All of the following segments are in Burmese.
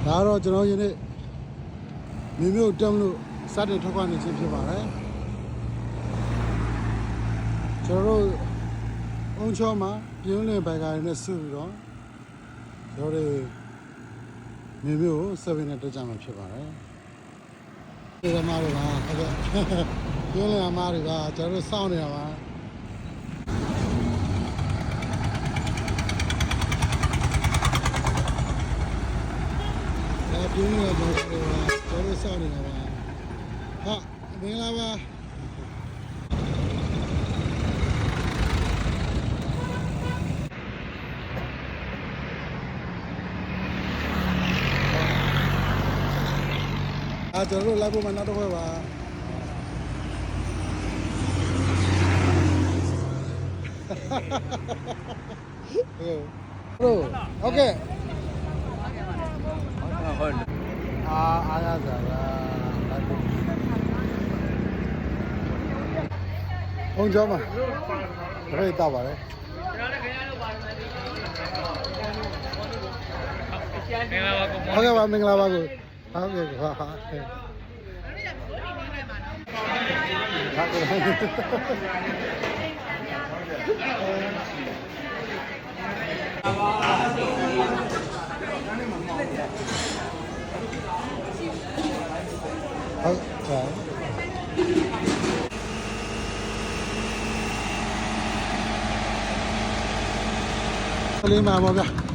ဒါတော့ကျွန်တော်ယနေ့မြို့တက်လို့စတင်ထွက်ခွာနေခြင်းဖြစ်ပါတယ်ကျွန်တော်တို့အုံချောမှာပြင်းလင်းဘိုင်ကာတွေနဲ့ဆုပြီးတော့ကျွန်တော်တို့မြို့7နဲ့တက်ကြမှာဖြစ်ပါတယ်ဒီကမားတွေကဟုတ်ကဲ့ပြင်းလင်းအမားတွေကကျွန်တော်တို့စောင့်နေတာပါပြင်းနေတာကျွန်တော်တို့စောင့်နေတာပါဟာမင်္ဂလာပါကျွန်တော်တို့လိုက်ဖို့မှနောက်တစ်ခွဲပါဟုတ်ကဲ့ဟုတ်အားရစားပါဘုံကျော်မှာပြေးတော့ပါလေဟုတ်ကဲ့ပါမင်္ဂလာပါကိုဟုတ်ကဲ့ဟာဟာလေးမှာပါဗျာ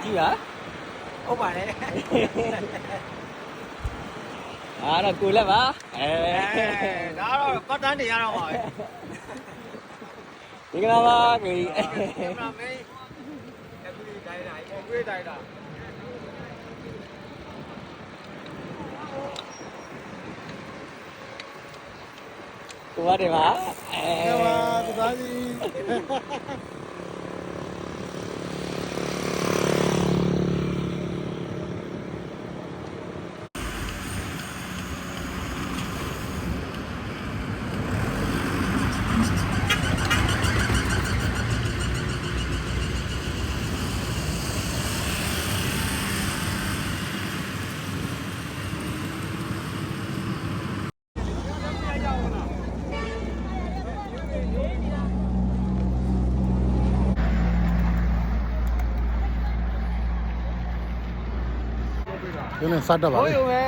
ကြည့်ဟာဟုတ်ပါတယ်အားတော့ကိုလက်ပါဒါတော့ပတ်တန်းနေရတော့ပါပဲဒီကလာပါကိုကြီးကင်မရာမင်းအခုတိုင်းတာအခုတိုင်းတာကိုပါတယ်ပါကဲပါတသားကြီးဒီနေ့စတတ်ပါလေဟုတ်ပဲ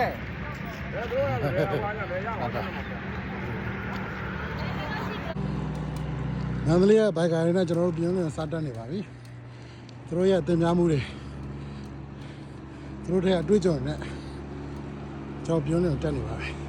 နန္ဒလေးရဲ့ဘိုက်ကာတွေနဲ့ကျွန်တော်တို့ပြင်းနေစတတ်နေပါပြီသူတို့ရဲ့တင်ပြမှုတွေသူတို့ရဲ့အတွေ့အကြုံနဲ့ကျွန်တော်ပြင်းနေတက်နေပါပြီ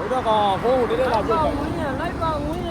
ဘုရားကောင်ဟိုးလေးလာကြည့် ဝင်းရလိုက်ပါဝင်းရ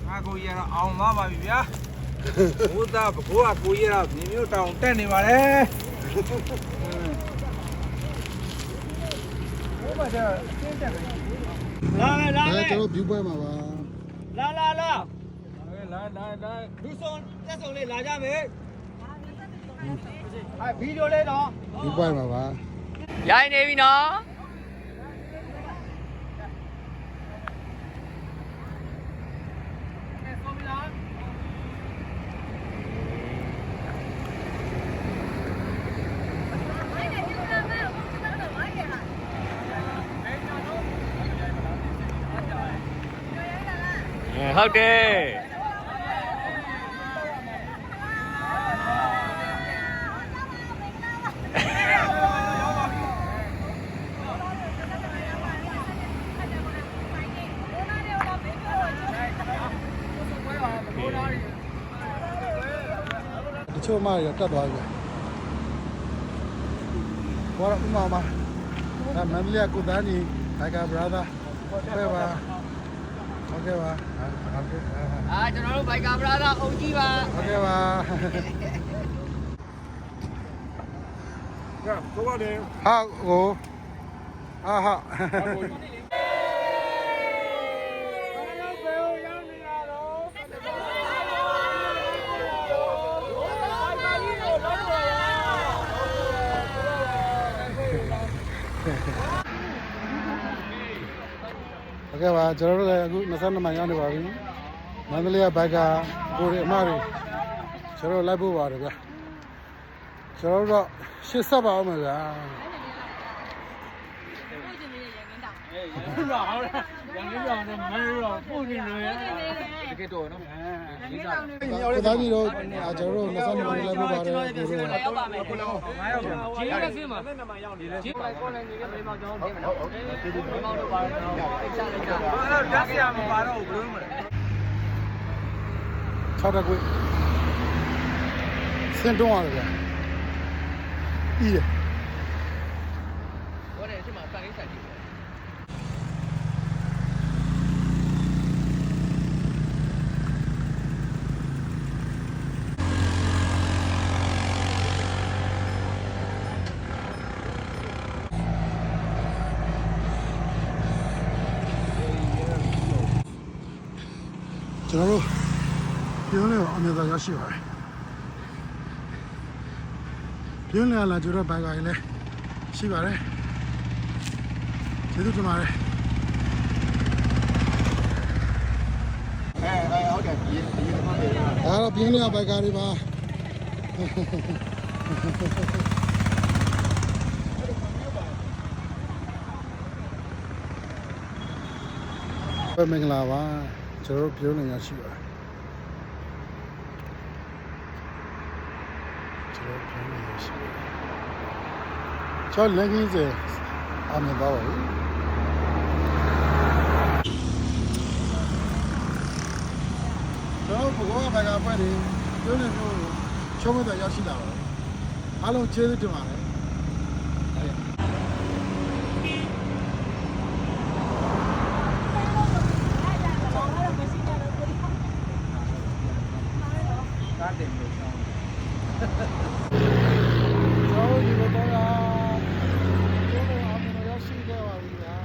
ငါကိုရတော့အောင်သွားပါပြီဗျာဘုရားဘကိုးကကိုရတော့မြေမျိုးတောင်တက်နေပါလေဘုရားကျကျင်းတက်ပဲလာမယ်လာမယ် ကျွန်တော် view point မှာပါ လာလာလာလူဆုံးတက်ဆုံးလေးလာကြမယ်အဲဗီဒီယိုလေးတော့ view point မှာပါ ရိုင်းနေပြီနော်ဟုတ်တယ်တချို့မှရတက်သွားပြီဘောရဥမာမှာဒါမန္တလေးကကိုတန်းကြီးဘိုင်ကာဘရာသာပဲပါဟုတ်ကဲ့ပါဟုတ်ကဲ့ ကျွန်တော်တို့ဘိုင်ကာဘရာသာအုံကြီးပါ ဟုတ်ကဲ့ပါ ကဲကိုပါတယ် ဟာကိုဟာဟာ ဟုတ်ကဲ့ပါကျွန်တော်တို့လည်းအခု22မိုင်ရောက်နေပါပြီမန္တလေးကဘိုက်ကကိုရီအမတွေကျွန်တော်လိုက်ဖို့ပါတယ်ဗျာကျွန်တော်တို့ရှစ်ဆက်ပါအောင်မယ်ဗျာ ဟုတ်လားဟုတ်လားရန်ကြီးကြောင်နဲ့မင်းတို့ပို့နေတယ်တကယ်တော့နော် ကိုသားကြီးတို့ကျွန်တော်တို့22မိုင်လိုက်ဖို့ပါတယ်ကိုရီ ရောက်ပါမယ်ကျွန်တော် 9ရောက်ပါ ဂျင်းနဲ့ဆင်းမှာနဲ့2မှရောက်နေတယ်ဂျင်းလိုက်ကောလည်းနေခဲ့ပြန်တော့ကျွန်တော်ပြင်မယ်နော်ဒီမောင်တို့ပါတော့အိတ်ချလိုက်တာ အဲ့တော့ဓာတ်ဆရာမပါတော့ဘူးဘယ်လိုမလဲ 6တက်ကွေးစင်တွန်းရတယ်ဗျာပြီးတယ် ဟိုတယ်အစ်မစာရင်းဆိုင်ကြည့် ကျွန်တော်တို့ပြုံးလေးကိုအမြဲတမ်းရရှိပါတယ်ပြုံးလေးလာကျွန်တော်ဘိုင်ကိုင်းလေးရှိပါတယ်ကျေးဇူးတင်ပါတယ်ဟုတ်ကဲ့ဒီတော့ပြုံးလေးဘိုင်ကိုင်းလေးပါမင်္ဂလာပါကျွန်တော်ပြုံးနေရရှိပါတယ်ကျွန်တော်ပြုံးနေရရှိပါတယ်ကျွန်တော်လက်ကြီးစေအမြင်ပါပါဘူးကျွန်တော်ဘကောဘကဖွဲ့နေပြုံးနေမျိုးချုံးမတဲ့ရရှိလာပါတယ်အားလုံးကျေးဇူးတင်ပါတယ်ကားတယ်မျိုးဆောင် ကျွန်တော်ဒီလိုတော့ကျွန်တော်အမြင်ရရှိခဲ့ပါပြီဗျာ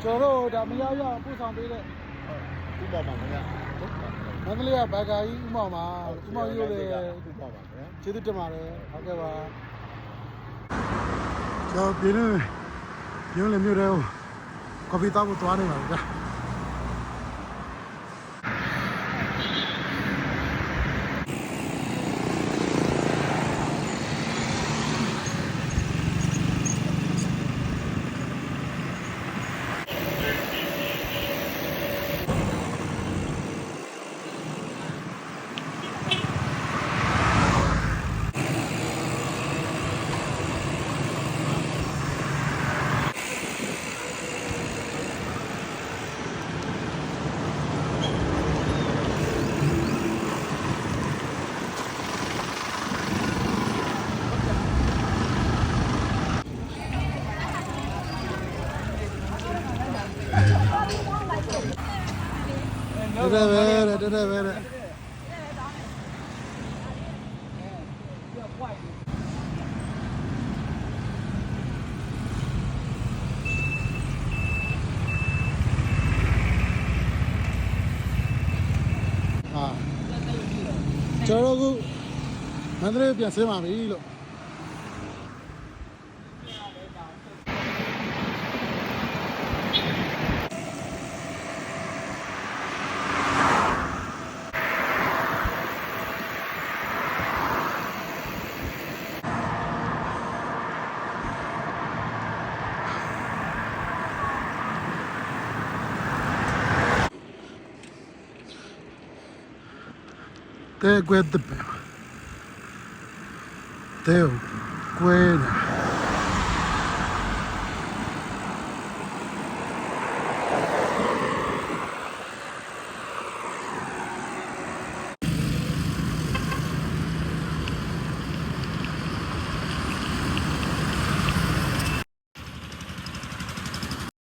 ကျွန်တော်ဒါမရရပို့ဆောင်ပေးတဲ့ဥပမာမရမန္တလေးကဘကာကြီးဥပမာဥပမာရိုးလေဥပမာဗျာကျေးဇူးတင်ပါတယ်ဟုတ်ကဲ့ပါကျွန်တော်ပြင်းလေမြို့တဲ့ကော်ဖီတောက်ဖို့သွားနေပါဗျာ တက်ပဲတဲ့ဟာကျွန်တော်တို့မန္တလေးပြန်ဆင်းပါပြီလို့တဲကွဲတဲ့တဲကွဲနေ